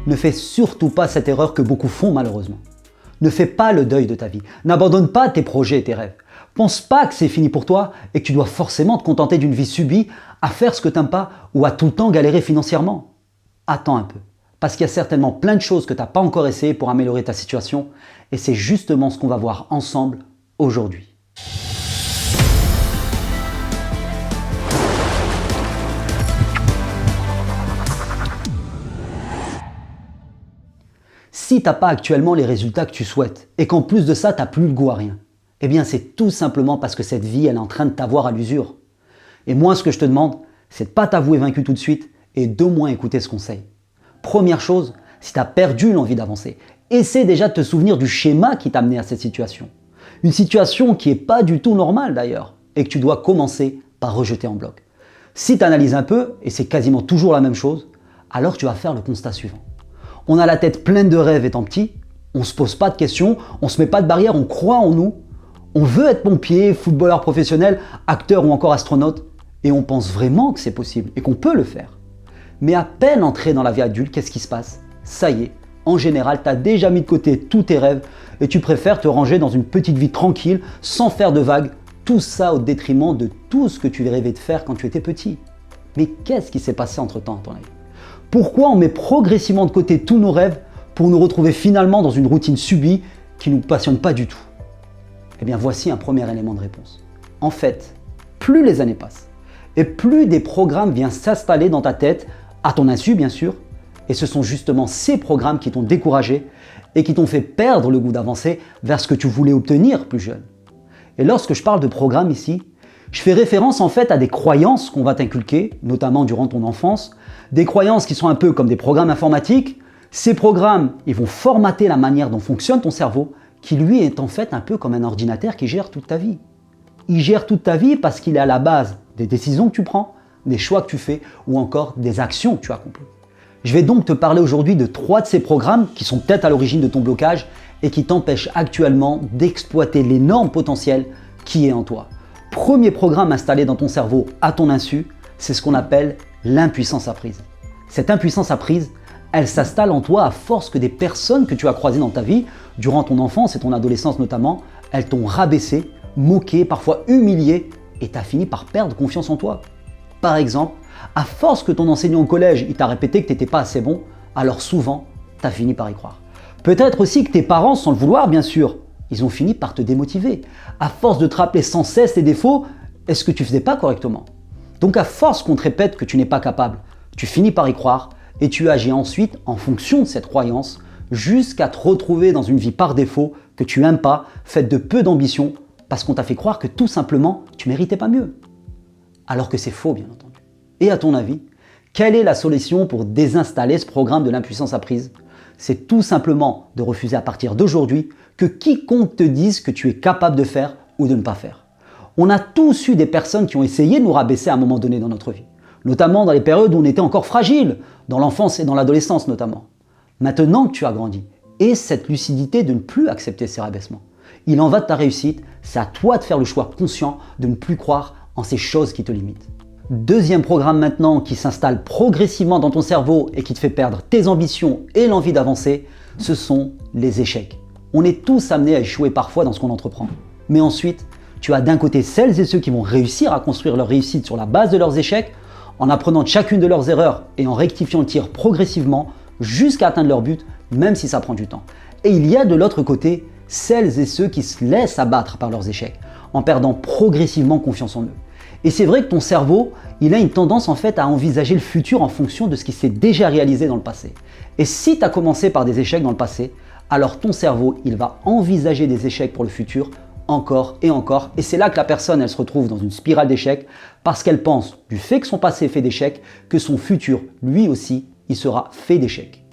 Ne fais surtout pas cette erreur que beaucoup font malheureusement. Ne fais pas le deuil de ta vie. N'abandonne pas tes projets et tes rêves. Pense pas que c'est fini pour toi et que tu dois forcément te contenter d'une vie subie, à faire ce que tu n'aimes pas ou à tout le temps galérer financièrement. Attends un peu, parce qu'il y a certainement plein de choses que tu n'as pas encore essayé pour améliorer ta situation et c'est justement ce qu'on va voir ensemble aujourd'hui. Si tu n'as pas actuellement les résultats que tu souhaites et qu'en plus de ça, tu n'as plus le goût à rien, eh bien c'est tout simplement parce que cette vie, elle est en train de t'avoir à l'usure. Et moi, ce que je te demande, c'est de ne pas t'avouer vaincu tout de suite et d'au moins écouter ce conseil. Première chose, si tu as perdu l'envie d'avancer, essaie déjà de te souvenir du schéma qui t'a amené à cette situation. Une situation qui n'est pas du tout normale d'ailleurs et que tu dois commencer par rejeter en bloc. Si tu analyses un peu, et c'est quasiment toujours la même chose, alors tu vas faire le constat suivant. On a la tête pleine de rêves étant petit, on ne se pose pas de questions, on ne se met pas de barrières, on croit en nous, on veut être pompier, footballeur professionnel, acteur ou encore astronaute, et on pense vraiment que c'est possible et qu'on peut le faire. Mais à peine entré dans la vie adulte, qu'est-ce qui se passe? Ça y est, en général, tu as déjà mis de côté tous tes rêves et tu préfères te ranger dans une petite vie tranquille, sans faire de vagues, tout ça au détriment de tout ce que tu rêvais de faire quand tu étais petit. Mais qu'est-ce qui s'est passé entre-temps, à ton avis? Pourquoi on met progressivement de côté tous nos rêves pour nous retrouver finalement dans une routine subie qui ne nous passionne pas du tout? Eh bien, voici un premier élément de réponse. En fait, plus les années passent et plus des programmes viennent s'installer dans ta tête, à ton insu bien sûr, et ce sont justement ces programmes qui t'ont découragé et qui t'ont fait perdre le goût d'avancer vers ce que tu voulais obtenir plus jeune. Et lorsque je parle de programmes ici, je fais référence en fait à des croyances qu'on va t'inculquer, notamment durant ton enfance, des croyances qui sont un peu comme des programmes informatiques. Ces programmes, ils vont formater la manière dont fonctionne ton cerveau, qui lui est en fait un peu comme un ordinateur qui gère toute ta vie. Il gère toute ta vie parce qu'il est à la base des décisions que tu prends, des choix que tu fais ou encore des actions que tu accomplis. Je vais donc te parler aujourd'hui de 3 de ces programmes qui sont peut-être à l'origine de ton blocage et qui t'empêchent actuellement d'exploiter l'énorme potentiel qui est en toi. Premier programme installé dans ton cerveau à ton insu, c'est ce qu'on appelle l'impuissance apprise. Cette impuissance apprise, elle s'installe en toi à force que des personnes que tu as croisées dans ta vie, durant ton enfance et ton adolescence notamment, elles t'ont rabaissé, moqué, parfois humilié et tu as fini par perdre confiance en toi. Par exemple, à force que ton enseignant au collège il t'a répété que tu n'étais pas assez bon, alors souvent, tu as fini par y croire. Peut-être aussi que tes parents, sans le vouloir bien sûr, ils ont fini par te démotiver. À force de te rappeler sans cesse tes défauts, est-ce que tu ne faisais pas correctement? Donc à force qu'on te répète que tu n'es pas capable, tu finis par y croire et tu agis ensuite en fonction de cette croyance jusqu'à te retrouver dans une vie par défaut que tu n'aimes pas, faite de peu d'ambition parce qu'on t'a fait croire que tout simplement tu méritais pas mieux. Alors que c'est faux bien entendu. Et à ton avis, quelle est la solution pour désinstaller ce programme de l'impuissance apprise? C'est tout simplement de refuser à partir d'aujourd'hui que quiconque te dise que tu es capable de faire ou de ne pas faire. On a tous eu des personnes qui ont essayé de nous rabaisser à un moment donné dans notre vie, notamment dans les périodes où on était encore fragile, dans l'enfance et dans l'adolescence notamment. Maintenant que tu as grandi, aie cette lucidité de ne plus accepter ces rabaissements. Il en va de ta réussite, c'est à toi de faire le choix conscient de ne plus croire en ces choses qui te limitent. Deuxième programme maintenant qui s'installe progressivement dans ton cerveau et qui te fait perdre tes ambitions et l'envie d'avancer, ce sont les échecs. On est tous amenés à échouer parfois dans ce qu'on entreprend. Mais ensuite, tu as d'un côté celles et ceux qui vont réussir à construire leur réussite sur la base de leurs échecs, en apprenant de chacune de leurs erreurs et en rectifiant le tir progressivement jusqu'à atteindre leur but, même si ça prend du temps. Et il y a de l'autre côté celles et ceux qui se laissent abattre par leurs échecs, en perdant progressivement confiance en eux. Et c'est vrai que ton cerveau, il a une tendance en fait à envisager le futur en fonction de ce qui s'est déjà réalisé dans le passé. Et si tu as commencé par des échecs dans le passé, alors ton cerveau, il va envisager des échecs pour le futur encore et encore. Et c'est là que la personne, elle se retrouve dans une spirale d'échecs parce qu'elle pense, du fait que son passé est fait d'échecs, que son futur, lui aussi, il sera fait d'échecs.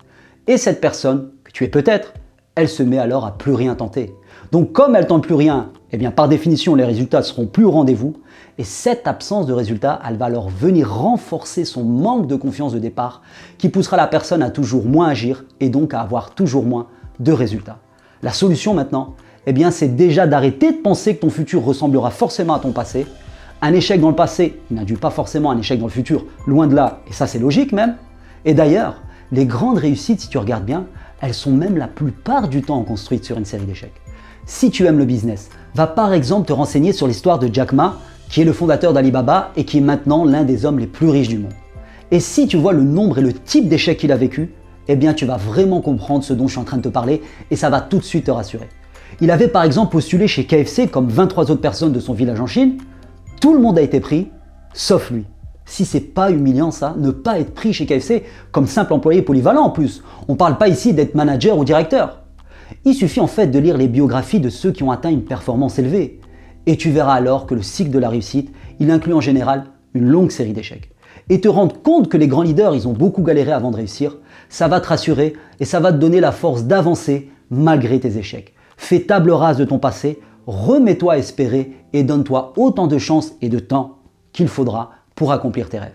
Et cette personne, que tu es peut-être, elle se met alors à plus rien tenter. Donc comme elle tente plus rien, eh bien par définition, les résultats seront plus au rendez-vous. Et cette absence de résultats, elle va alors venir renforcer son manque de confiance de départ qui poussera la personne à toujours moins agir et donc à avoir toujours moins de résultats. La solution maintenant, eh bien, c'est déjà d'arrêter de penser que ton futur ressemblera forcément à ton passé. Un échec dans le passé, il n'induit pas forcément un échec dans le futur, loin de là, et ça c'est logique même. Et d'ailleurs, Les grandes réussites, si tu regardes bien, elles sont même la plupart du temps construites sur une série d'échecs. Si tu aimes le business, va par exemple te renseigner sur l'histoire de Jack Ma, qui est le fondateur d'Alibaba et qui est maintenant l'un des hommes les plus riches du monde. Et si tu vois le nombre et le type d'échecs qu'il a vécu, eh bien tu vas vraiment comprendre ce dont je suis en train de te parler et ça va tout de suite te rassurer. Il avait par exemple postulé chez KFC comme 23 autres personnes de son village en Chine. Tout le monde a été pris, sauf lui. Si c'est pas humiliant ça, ne pas être pris chez KFC comme simple employé polyvalent en plus. On parle pas ici d'être manager ou directeur. Il suffit en fait de lire les biographies de ceux qui ont atteint une performance élevée. Et tu verras alors que le cycle de la réussite, il inclut en général une longue série d'échecs. Et te rendre compte que les grands leaders, ils ont beaucoup galéré avant de réussir, ça va te rassurer et ça va te donner la force d'avancer malgré tes échecs. Fais table rase de ton passé, remets-toi à espérer et donne-toi autant de chances et de temps qu'il faudra pour accomplir tes rêves.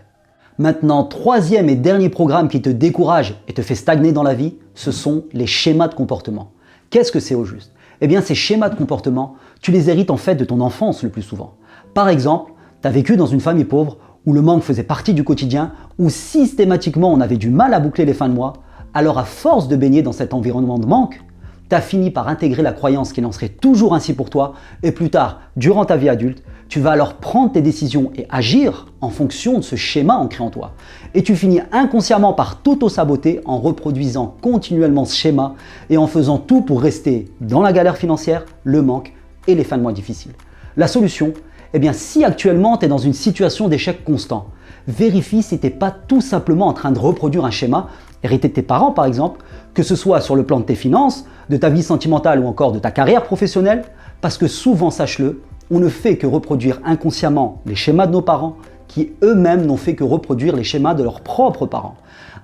Maintenant, troisième et dernier programme qui te décourage et te fait stagner dans la vie, ce sont les schémas de comportement. Qu'est-ce que c'est au juste? Eh bien, ces schémas de comportement, tu les hérites en fait de ton enfance le plus souvent. Par exemple, tu as vécu dans une famille pauvre où le manque faisait partie du quotidien, où systématiquement on avait du mal à boucler les fins de mois, alors à force de baigner dans cet environnement de manque, tu as fini par intégrer la croyance qu'il en serait toujours ainsi pour toi et plus tard, durant ta vie adulte, tu vas alors prendre tes décisions et agir en fonction de ce schéma ancré en toi. Et tu finis inconsciemment par t'auto-saboter en reproduisant continuellement ce schéma et en faisant tout pour rester dans la galère financière, le manque et les fins de mois difficiles. La solution, eh bien si actuellement tu es dans une situation d'échec constant, vérifie si tu n'es pas tout simplement en train de reproduire un schéma hérité de tes parents par exemple, que ce soit sur le plan de tes finances, de ta vie sentimentale ou encore de ta carrière professionnelle, parce que souvent, sache-le, on ne fait que reproduire inconsciemment les schémas de nos parents qui eux-mêmes n'ont fait que reproduire les schémas de leurs propres parents.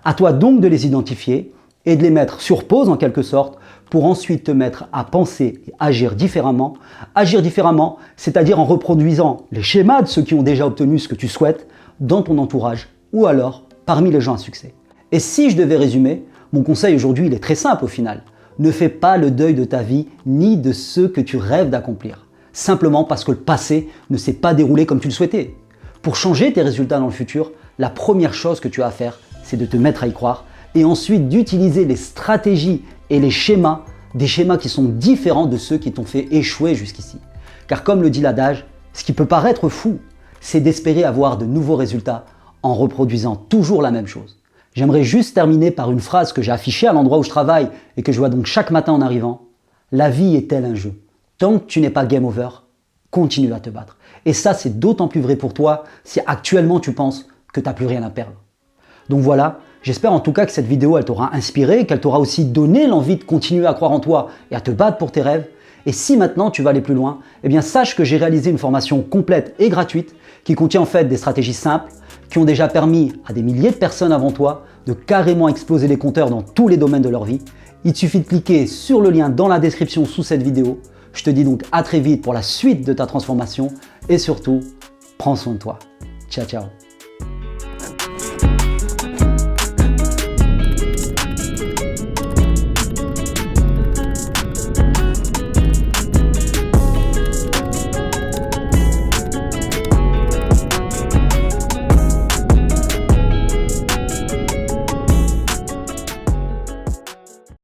À toi donc de les identifier et de les mettre sur pause en quelque sorte pour ensuite te mettre à penser et agir différemment. Agir différemment, c'est-à-dire en reproduisant les schémas de ceux qui ont déjà obtenu ce que tu souhaites dans ton entourage ou alors parmi les gens à succès. Et si je devais résumer, mon conseil aujourd'hui, il est très simple au final. Ne fais pas le deuil de ta vie ni de ceux que tu rêves d'accomplir. Simplement parce que le passé ne s'est pas déroulé comme tu le souhaitais. Pour changer tes résultats dans le futur, la première chose que tu as à faire, c'est de te mettre à y croire et ensuite d'utiliser les stratégies et les schémas, des schémas qui sont différents de ceux qui t'ont fait échouer jusqu'ici. Car comme le dit l'adage, ce qui peut paraître fou, c'est d'espérer avoir de nouveaux résultats en reproduisant toujours la même chose. J'aimerais juste terminer par une phrase que j'ai affichée à l'endroit où je travaille et que je vois donc chaque matin en arrivant. La vie est tel un jeu. Tant que tu n'es pas game over, continue à te battre. Et ça, c'est d'autant plus vrai pour toi si actuellement tu penses que tu n'as plus rien à perdre. Donc voilà, j'espère en tout cas que cette vidéo, elle t'aura inspiré, qu'elle t'aura aussi donné l'envie de continuer à croire en toi et à te battre pour tes rêves. Et si maintenant tu vas aller plus loin, eh bien sache que j'ai réalisé une formation complète et gratuite qui contient en fait des stratégies simples qui ont déjà permis à des milliers de personnes avant toi de carrément exploser les compteurs dans tous les domaines de leur vie. Il te suffit de cliquer sur le lien dans la description sous cette vidéo. Je te dis donc à très vite pour la suite de ta transformation et surtout, prends soin de toi. Ciao, ciao.